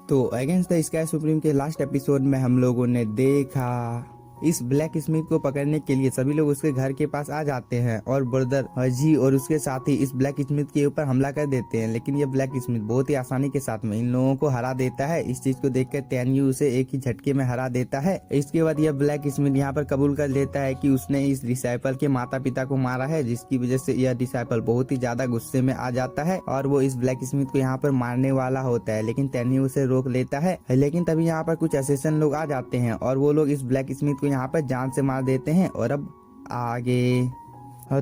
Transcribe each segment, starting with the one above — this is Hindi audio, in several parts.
तो अगेंस्ट द स्काई सुप्रीम के लास्ट एपिसोड में हम लोगों ने देखा इस ब्लैक स्मिथ को पकड़ने के लिए सभी लोग उसके घर के पास आ जाते हैं और ब्रदर हजी और उसके साथी इस ब्लैक स्मिथ के ऊपर हमला कर देते हैं। लेकिन ये ब्लैक स्मिथ बहुत ही आसानी के साथ में इन लोगों को हरा देता है। इस चीज को देखकर तैन्यू उसे एक ही झटके में हरा देता है। इसके बाद यह ब्लैक स्मिथ यहाँ पर कबूल कर लेता है कि उसने इस डिसाइपल के माता पिता को मारा है, जिसकी वजह से यह डिसाइपल बहुत ही ज्यादा गुस्से में आ जाता है और वो इस ब्लैक स्मिथ को यहाँ पर मारने वाला होता है। लेकिन तैन्यू उसे रोक लेता है। लेकिन तभी यहाँ पर कुछ असिस्टेंट लोग आ जाते हैं और वो लोग इस ब्लैक स्मिथ को यहाँ पर जान से मार देते हैं। और अब आगे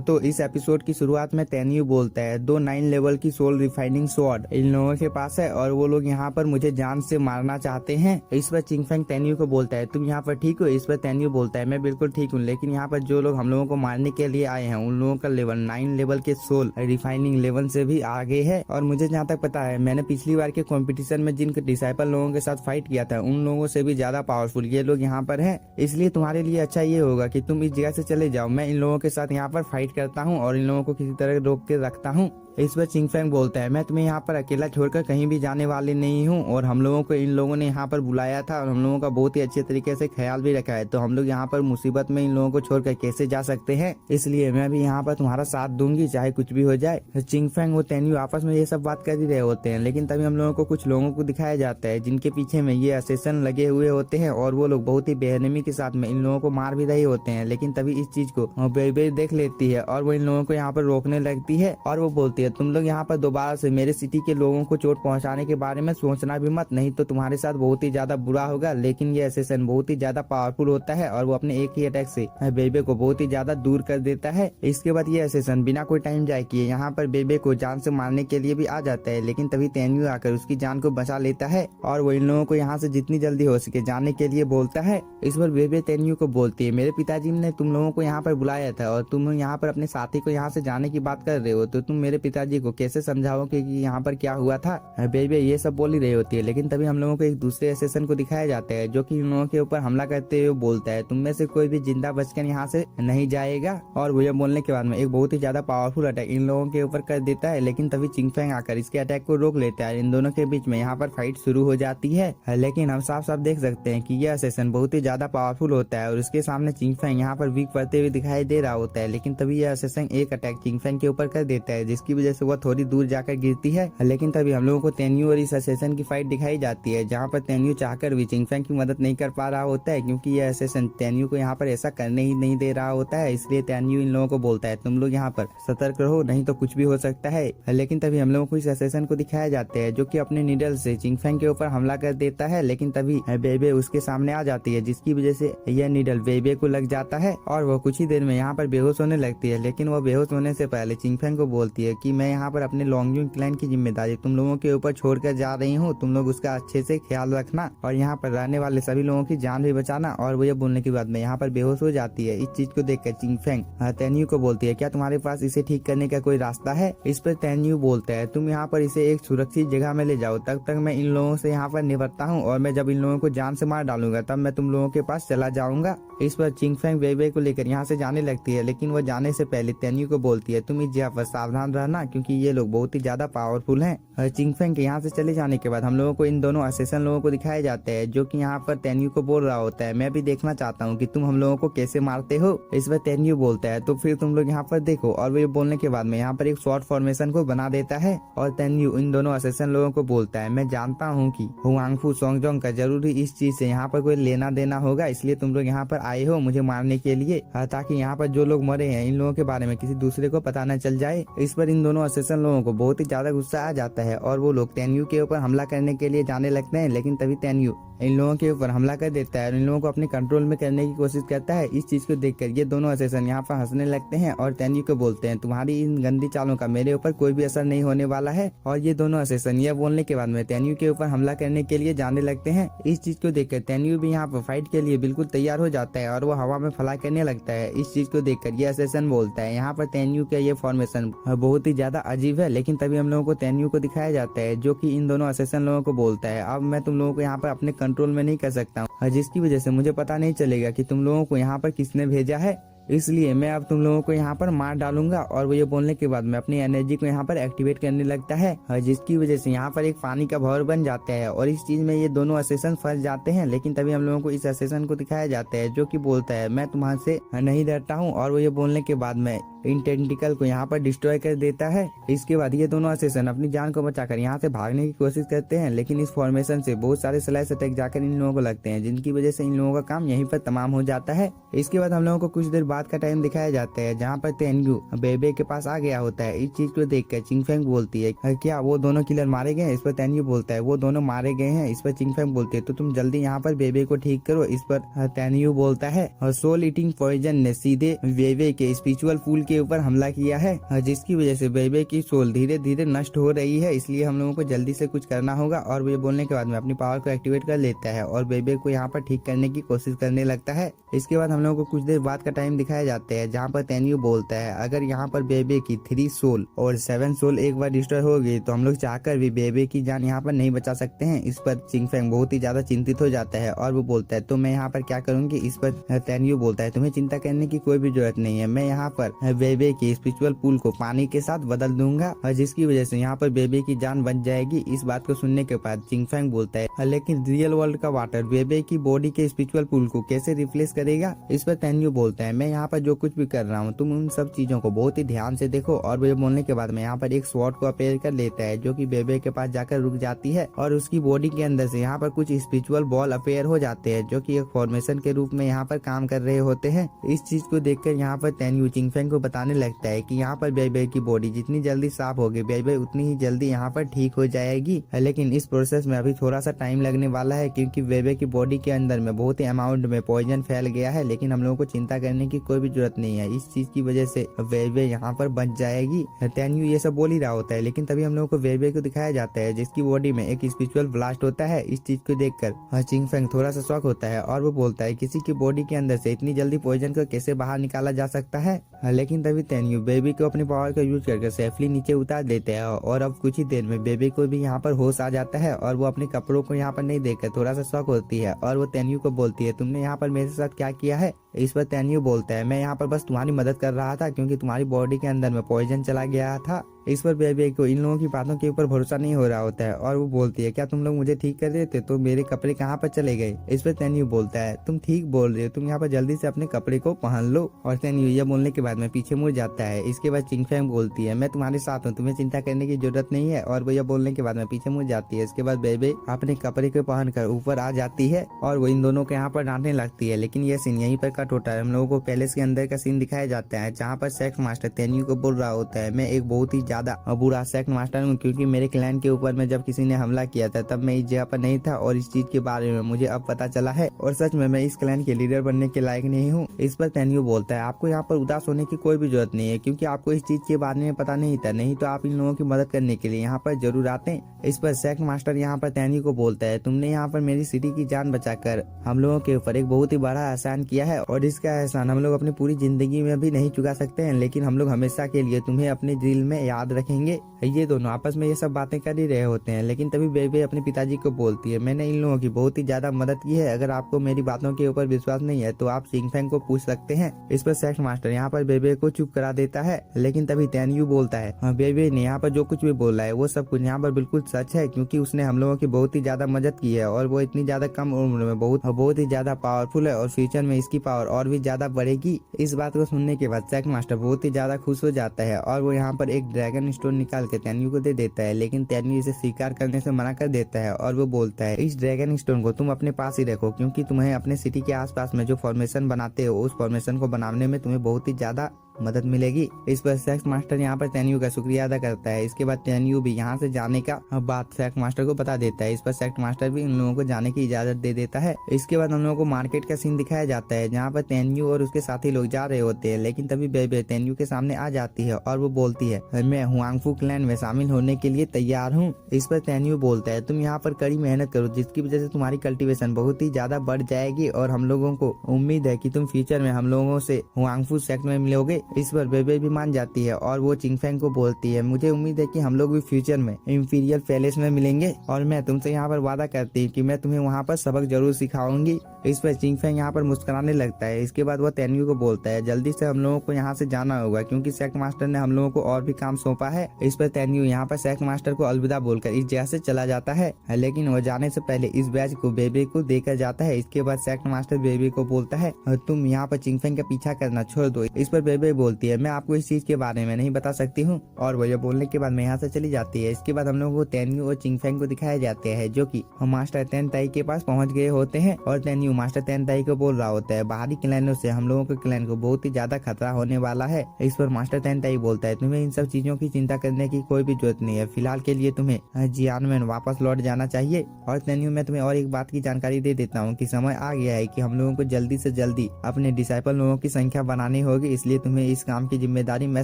तो इस एपिसोड की शुरुआत में तैन्यू बोलता है 9 लेवल की सोल रिफाइनिंग स्वॉर्ड इन लोगों के पास है और वो लोग यहाँ पर मुझे जान से मारना चाहते हैं। इस पर चिंगफेंग तैन्यू को बोलता है तुम यहाँ पर ठीक हो? इस पर तैन्यू बोलता है मैं बिल्कुल ठीक हूँ, लेकिन यहाँ पर जो लोग हम लोगों को मारने के लिए आए हैं उन लोगों का लेवल 9 लेवल के सोल रिफाइनिंग लेवल से भी आगे है। और मुझे जहाँ तक पता है मैंने पिछली बार के कॉम्पिटिशन में जिन डिसाइपल लोगों के साथ फाइट किया था उन लोगों से भी ज्यादा पावरफुल ये लोग यहाँ पर है। इसलिए तुम्हारे लिए अच्छा ये होगा कि तुम इस जगह से चले जाओ, मैं इन लोगों के साथ यहाँ पर फाइट करता हूँ और इन लोगों को किसी तरह रोक के रखता हूँ। इस पर चिंगफेंग बोलता है मैं तुम्हें यहाँ पर अकेला छोड़कर कहीं भी जाने वाले नहीं हूँ और हम लोगों को इन लोगों ने यहाँ पर बुलाया था और हम लोगों का बहुत ही अच्छे तरीके से ख्याल भी रखा है, तो हम लोग यहाँ पर मुसीबत में इन लोगों को छोड़कर कैसे जा सकते हैं, इसलिए मैं भी यहाँ पर तुम्हारा साथ दूंगी चाहे कुछ भी हो जाए। चिंगफेंग और तैन्यू आपस में ये सब बात कर ही रहे होते हैं, लेकिन तभी हम लोगों को कुछ लोगों को दिखाया जाता है जिनके पीछे में ये असेसन लगे हुए होते हैं और वो लोग बहुत ही बेरहमी के साथ में इन लोगों को मार भी रहे होते हैं। लेकिन तभी इस चीज को बेबे देख लेती है और वो इन लोगों को यहाँ पर रोकने लगती है और वो बोलती है तुम लोग यहाँ पर दोबारा से मेरे सिटी के लोगों को चोट पहुंचाने के बारे में सोचना भी मत, नहीं तो तुम्हारे साथ बहुत ही ज्यादा बुरा होगा। लेकिन ये असेसन बहुत ही ज्यादा पावरफुल होता है और वो अपने एक ही अटैक से बेबे को बहुत ही ज्यादा दूर कर देता है। इसके बाद ये असेसन बिना कोई टाइम जाए किए यहाँ पर बेबे को जान से मारने के लिए भी आ जाता है, लेकिन तभी तैन्यू आकर उसकी जान को बचा लेता है और वो इन लोगों को यहाँ से जितनी जल्दी हो सके जाने के लिए बोलता है। इस पर बेबे तैन्यू को बोलती है मेरे पिताजी ने तुम लोगों को यहाँ पर बुलाया था और तुम यहाँ पर अपने साथी को यहाँ से जाने की बात कर रहे हो, तो तुम मेरे पिताजी को कैसे समझाओ कि यहाँ पर क्या हुआ था। बेबे ये सब बोल ही रही होती है, लेकिन तभी हम लोगों को एक दूसरे असेसन को दिखाया जाता है जो कि इन लोगों के ऊपर हमला करते हुए बोलता है तुम में से कोई भी जिंदा बचकर यहाँ से नहीं जाएगा। और वो ये बोलने के बाद में एक बहुत ही ज्यादा पावरफुल अटैक इन लोगों के ऊपर कर देता है, लेकिन तभी चिंगफेंग आकर इसके अटैक को रोक लेता है। इन दोनों के बीच में यहाँ पर फाइट शुरू हो जाती है, लेकिन हम साफ साफ देख सकते हैं कि यह असेसन बहुत ही ज्यादा पावरफुल होता है और उसके सामने चिंगफेंग यहाँ पर वीक पड़ते हुए दिखाई दे रहा होता है। लेकिन तभी यह असेसन एक अटैक चिंगफेंग के ऊपर कर देता है जिसकी वजह से वह थोड़ी दूर जाकर गिरती है। लेकिन तभी हम लोगों को तैन्यू और इस असेसन की फाइट दिखाई जाती है जहाँ पर तैन्यू चाहकर भी चिंगफेंग की मदद नहीं कर पा रहा होता है, क्योंकि यह असेसन तैन्यू को यहाँ पर ऐसा करने ही नहीं दे रहा होता है। इसलिए तैन्यू इन लोगों को बोलता है तुम लोग यहाँ पर सतर्क रहो नहीं तो कुछ भी हो सकता है। लेकिन तभी हम लोगों को इस असेसन को दिखाया जाता है जो कि अपने नीडल से चिंगफेंग के ऊपर हमला कर देता है, लेकिन तभी बेबे उसके सामने आ जाती है जिसकी वजह से यह नीडल बेबे को लग जाता है और वो कुछ ही देर में यहाँ पर बेहोश होने लगती है। लेकिन वो बेहोश होने से पहले चिंगफेंग को बोलती है कि मैं यहाँ पर अपने लॉन्गजून क्लैन की जिम्मेदारी तुम लोगों के ऊपर छोड़कर जा रही हूँ, तुम लोग उसका अच्छे से ख्याल रखना और यहाँ पर रहने वाले सभी लोगों की जान भी बचाना। और वो ये बोलने के बाद में यहाँ पर बेहोश हो जाती है। इस चीज को देखकर चिंगफेंग तैन्यू को बोलती है क्या तुम्हारे पास इसे ठीक करने का कोई रास्ता है? इस पर तैन्यू बोलता है तुम यहाँ पर इसे एक सुरक्षित जगह में ले जाओ, तब तक मैं इन लोगों से यहाँ पर निपटता हूँ और मैं जब इन लोगों को जान से मार डालूंगा तब मैं तुम लोगों के पास चला जाऊंगा। इस पर चिंगफेंग बेबे को लेकर यहाँ से जाने लगती है, लेकिन वो जाने से पहले तैन्यू को बोलती है तुम इस जगह पर सावधान रहना क्योंकि ये लोग बहुत ही ज्यादा पावरफुल हैं। चिंगफेंग के यहाँ से चले जाने के बाद हम लोगों को इन दोनों असेसन लोगों को दिखाए जाते हैं जो कि यहाँ पर तैन्यू को बोल रहा होता है मैं भी देखना चाहता हूँ कि तुम हम लोगों को कैसे मारते हो। इस पर तैन्यू बोलता है तो फिर तुम लोग यहाँ पर देखो, और वो ये बोलने के बाद में यहाँ पर एक शॉर्ट फॉर्मेशन को बना देता है और तैन्यू इन दोनों असेसन लोगों को बोलता है मैं जानता हूँ कि हुआंगफू सोंगजोंग का जरूरी इस चीज से यहाँ पर कोई लेना देना होगा, इसलिए तुम लोग यहाँ पर आए हो मुझे मारने के लिए ताकि यहाँ पर जो लोग मरे हैं इन लोगों के बारे में किसी दूसरे को पता न चल जाए। इस पर इन दोनों असेसन लोगों को बहुत ही ज्यादा गुस्सा आ जाता है और वो लोग तैन्यू के ऊपर हमला करने के लिए जाने लगते हैं, लेकिन तभी तैन्यू इन लोगों के ऊपर हमला कर देता है और इन लोगों को अपने कंट्रोल में करने की कोशिश करता है। इस चीज को देखकर ये दोनों असेसन यहाँ पर हंसने लगते हैं और तैन्यू को बोलते हैं तुम्हारी इन गंदी चालों का मेरे ऊपर कोई भी असर नहीं होने वाला है। और ये दोनों असेसन यह बोलने के बाद में तैन्यू के ऊपर हमला करने के लिए जाने लगते हैं। इस चीज को देखकर तैन्यू भी यहाँ पर फाइट के लिए बिल्कुल तैयार हो जाता है और वो हवा में फला करने लगता है। इस चीज को देखकर ये असेसन बोलता है यहाँ पर तैन्यू का ये फॉर्मेशन बहुत ही ज्यादा अजीब है, लेकिन तभी हम लोगों को तैन्यू को दिखाया जाता है जो कि इन दोनों असेसन लोगों को बोलता है अब मैं तुम लोगों को यहाँ पर अपने कंट्रोल में नहीं कर सकता हूँ, जिसकी वजह से मुझे पता नहीं चलेगा कि तुम लोगों को यहाँ पर किसने भेजा है। इसलिए मैं अब तुम लोगों को यहाँ पर मार डालूंगा। और वो ये बोलने के बाद में अपनी एनर्जी को यहाँ पर एक्टिवेट करने लगता है, जिसकी वजह से यहाँ पर एक पानी का भंवर बन जाता है और इस चीज में ये दोनों असेसन फंस जाते हैं। लेकिन तभी हम लोगों को इस असेसन को दिखाया जाता है जो कि बोलता है मैं तुम्हारे से नहीं डरता हूँ। और वो ये बोलने के बाद में इन टेंटिकल को यहाँ पर डिस्ट्रॉय कर देता है। इसके बाद ये दोनों असेसन अपनी जान को बचाकर यहाँ से भागने की कोशिश करते हैं, लेकिन इस फॉर्मेशन से बहुत सारे स्लाइस अटैक जाकर इन लोगों को लगते हैं, जिनकी वजह से इन लोगों का काम यहीं पर तमाम हो जाता है। इसके बाद हम लोगों को कुछ देर बाद का टाइम दिखाया जाता है जहाँ पर तेनयू बेबे के पास आ गया होता है। इस चीज को देखकर चिंगफेंग बोलती है क्या वो दोनों किलर मारे गए? इस पर तेनयू बोलता है वो दोनों मारे गए हैं। इस पर चिंगफेंग बोलती है तो तुम जल्दी यहाँ पर बेबे को ठीक करो। इस पर तेनयू बोलता है सोल ईटिंग पॉइजन ने सीधे बेबे के स्पिरिचुअल फूल के ऊपर हमला किया है, जिसकी वजह से बेबे की सोल धीरे धीरे नष्ट हो रही है। इसलिए हम लोगों को जल्दी से कुछ करना होगा। और वो ये बोलने के बाद में अपनी पावर को एक्टिवेट कर लेता है और बेबे को यहाँ पर ठीक करने की कोशिश करने लगता है। इसके बाद हम लोगों को कुछ देर बाद का टाइम दिखाया जाता है जहाँ पर तेनयू बोलता है अगर यहाँ पर बेबे की 3 सोल और 7 सोल एक बार डिस्ट्रॉय हो गई तो हम लोग चाहकर भी बेबे की जान यहाँ पर नहीं बचा सकते हैं। इस पर चिंगफेंग बहुत ही ज्यादा चिंतित हो जाता है और वो बोलता है तो मैं यहाँ पर क्या करूंगी? इस पर तेनयू बोलता है तुम्हें चिंता करने की कोई भी जरूरत नहीं है, मैं यहाँ पर बेबे की स्पिरिचुअल पूल को पानी के साथ बदल दूंगा और जिसकी वजह से यहाँ पर बेबे की जान बच जाएगी। इस बात को सुनने के बाद चिंगफेंग बोलता है लेकिन रियल वर्ल्ड का वाटर बेबे की बॉडी के स्पिरिचुअल पूल को कैसे रिप्लेस करेगा? इस पर तेनयू बोलता है मैं यहाँ पर जो कुछ भी कर रहा हूँ तुम उन सब चीजों को बहुत ही ध्यान से देखो। और वो बोलने के बाद में यहाँ पर एक स्वॉर्ड को अपेयर कर लेता है जो कि बेबे के पास जाकर रुक जाती है और उसकी बॉडी के अंदर से यहाँ पर कुछ स्पिरिचुअल बॉल अपेयर हो जाते हैं जो कि एक फॉर्मेशन के रूप में यहाँ पर काम कर रहे होते हैं। इस चीज को देखकर यहाँ पर तेनयू चिंगफेंग को बताने लगता है कि यहाँ पर बेबे की बॉडी जितनी जल्दी साफ होगी बेबे उतनी ही जल्दी यहाँ पर ठीक हो जाएगी। लेकिन इस प्रोसेस में अभी थोड़ा सा टाइम लगने वाला है क्योंकि बेबे की बॉडी के अंदर में बहुत ही अमाउंट में पॉइजन फैल गया है। लेकिन हम लोगों को चिंता करने की कोई भी जरूरत नहीं है, इस चीज की वजह से बेबे यहाँ पर बच जाएगी। तेनयू ये सब बोल ही रहा होता है लेकिन तभी हम लोगों को बेबे को दिखाया जाता है जिसकी बॉडी में एक स्पिरिचुअल ब्लास्ट होता है। इस चीज को देखकर चिंगफेंग थोड़ा सा शॉक होता है और वो बोलता है किसी की बॉडी के अंदर से इतनी जल्दी पॉइजन को कैसे बाहर निकाला जा सकता है? लेकिन तभी तेनयू बेबी को अपनी पावर का यूज करके सेफली नीचे उतार देते हैं और अब कुछ ही देर में बेबी को भी यहाँ पर होश आ जाता है और वो अपने कपड़ों को यहाँ पर नहीं देखकर थोड़ा सा शॉक होती है और वो तेनयू को बोलती है तुमने यहाँ पर मेरे साथ क्या किया है? इस पर तेनयू बोलता है मैं यहाँ पर बस तुम्हारी मदद कर रहा था क्योंकि तुम्हारी बॉडी के अंदर में पॉइजन चला गया था। इस पर बेबी को इन लोगों की बातों के ऊपर भरोसा नहीं हो रहा होता है और वो बोलती है क्या तुम लोग मुझे ठीक कर देते तो मेरे कपड़े कहाँ पर चले गए? इस पर तेनयू बोलता है तुम ठीक बोल रहे हो, तुम यहाँ पर जल्दी से अपने कपड़े को पहन लो। और तेनयू यह बोलने के बाद में पीछे मुड़ जाता है। इसके बाद चिंगफेंग बोलती है मैं तुम्हारे साथ हूँ, तुम्हें चिंता करने की जरूरत नहीं है। और वो यह बोलने के बाद में पीछे मुड़ जाती है। इसके बाद बेबी अपने कपड़े को पहनकर ऊपर आ जाती है और वो इन दोनों को यहाँ पर डांटने लगती है। लेकिन यह सीन यहीं पर कट होता है। हम लोगों को पैलेस के अंदर का सीन दिखाया जाता है जहाँ पर सेक्स मास्टर तेनयू को बोल रहा होता है मैं एक बहुत ही ज्यादा बुरा सेक्स मास्टर हूँ क्योंकि मेरे क्लैन के ऊपर में जब किसी ने हमला किया था तब मैं इस जगह पर नहीं था और इस चीज के बारे में मुझे अब पता चला है और सच में मैं इस क्लैन के लीडर बनने के लायक नहीं हूँ। इस पर तेनयू बोलता है आपको यहाँ पर उदास होने की कोई भी जरूरत नहीं है क्योंकि आपको इस चीज के बारे में पता नहीं था, नहीं तो आप इन लोगों की मदद करने के लिए यहाँ पर जरूर आते। इस पर सेक्स मास्टर यहाँ पर तेनयू को बोलता है तुमने यहाँ पर मेरी सिटी की जान बचाकर हम लोगों के ऊपर एक बहुत ही बड़ा एहसान किया है और इसका एहसान हम लोग अपनी पूरी जिंदगी में भी नहीं चुका सकते हैं, लेकिन हम लोग हमेशा के लिए तुम्हें अपने दिल में याद रखेंगे। ये दोनों आपस में ये सब बातें कर ही रहे होते हैं लेकिन तभी बेबी अपने पिताजी को बोलती है मैंने इन लोगों की बहुत ही ज्यादा मदद की है, अगर आपको मेरी बातों के ऊपर विश्वास नहीं है तो आप चिंगफेंग को पूछ सकते हैं। इस पर सेक्स मास्टर यहाँ पर बेबी को चुप करा देता है। लेकिन तभी तेनयू बोलता है बेबी ने यहाँ पर जो कुछ भी बोला है वो सब कुछ यहाँ पर बिल्कुल सच है क्योंकि उसने हम लोगों की बहुत ही ज्यादा मदद की है और वो इतनी ज्यादा कम उम्र में बहुत ही ज्यादा पावरफुल है और फ्यूचर में इसकी पावर और भी ज्यादा बढ़ेगी। इस बात को सुनने के बाद सेक्स मास्टर बहुत ही ज्यादा खुश हो जाता है और वो यहाँ पर एक ड्रैगन स्टोन निकाल के तेनयू को दे देता है। लेकिन तेनयू इसे स्वीकार करने से मना कर देता है और वो बोलता है इस ड्रैगन स्टोन को तुम अपने पास ही रखो क्योंकि तुम्हें अपने सिटी के आसपास में जो फॉर्मेशन बनाते हो उस फॉर्मेशन को बनाने में तुम्हें बहुत ही ज्यादा मदद मिलेगी। इस पर सेक्स मास्टर यहाँ पर तेनयू का शुक्रिया अदा करता है। इसके बाद तेनयू भी यहाँ से जाने का बात सेक्स मास्टर को बता देता है। इस पर सेक्स मास्टर भी उन लोगों को जाने की इजाजत दे देता है। इसके बाद हम लोगों को मार्केट का सीन दिखाया जाता है जहाँ पर तेनयू और उसके साथी लोग जा रहे होते हैं। लेकिन तभी बेबे तेनयू के सामने आ जाती है और वो बोलती है मैं हुआंगफू क्लैन में शामिल होने के लिए तैयार हूँ। इस पर तेनयू बोलता है तुम यहाँ पर कड़ी मेहनत करो जिसकी वजह से तुम्हारी कल्टीवेशन बहुत ही ज्यादा बढ़ जाएगी और हम लोगों को उम्मीद है कि तुम फ्यूचर में हम लोगों से हुआंगफू सेक्ट में मिलोगे। इस पर बेबे भी मान जाती है और वो चिंगफेंग को बोलती है, मुझे उम्मीद है कि हम लोग भी फ्यूचर में इंपीरियल पैलेस में मिलेंगे और मैं तुमसे यहाँ पर वादा करती हूँ कि मैं तुम्हें वहाँ पर सबक जरूर सिखाऊंगी। इस पर चिंगफेंग यहाँ पर मुस्कुराने लगता है। इसके बाद वो तेन्यू को बोलता है, जल्दी से हम लोगों को यहाँ से जाना होगा क्योंकि सेक्ट मास्टर ने हम लोगों को और भी काम सौंपा है। इस पर तेन्यू यहाँ पर सेक्ट मास्टर को अलविदा बोलकर इस जगह से चला जाता है, लेकिन वो जाने से पहले इस बैच को बेबे को देकर जाता है। इसके बाद सेक्ट मास्टर बेबे को बोलता है, तुम यहाँ पर चिंगफेंग का पीछा करना छोड़ दो। इस पर बेबे बोलती है, मैं आपको इस चीज के बारे में नहीं बता सकती हूँ, और वो ये बोलने के बाद मैं यहाँ से चली जाती है। इसके बाद हम लोगों को तेन्यू और चिंगफेंग को दिखाया जाते हैं जो कि मास्टर तेनताई के पास पहुंच गए होते हैं और तेन्यू मास्टर तेनताई को बोल रहा होता है, बाहरी क्लैनों से हम लोगों के क्लैन को बहुत ही ज्यादा खतरा होने वाला है। इस पर मास्टर तेनताई बोलता है, तुम्हें इन सब चीजों की चिंता करने की कोई भी जरूरत नहीं है, फिलहाल के लिए तुम्हें जियान में वापस लौट जाना चाहिए। और तेन्यू, मैं तुम्हें और एक बात की जानकारी दे देता हूँ कि समय आ गया है कि हम लोगों को जल्दी से जल्दी अपने डिसाइपल लोगों की संख्या बनानी होगी, इसलिए तुम्हें इस काम की जिम्मेदारी मैं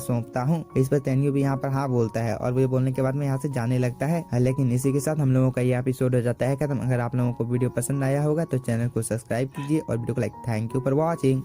सौंपता हूँ। इस पर तेन्यू भी यहाँ पर हाँ बोलता है और वो बोलने के बाद में यहाँ से जाने लगता है। लेकिन इसी के साथ हम लोगों का ये एपिसोड हो जाता है खत्म। अगर आप लोगों को वीडियो पसंद आया होगा तो चैनल को सब्सक्राइब कीजिए और वीडियो को like. Thank you for watching.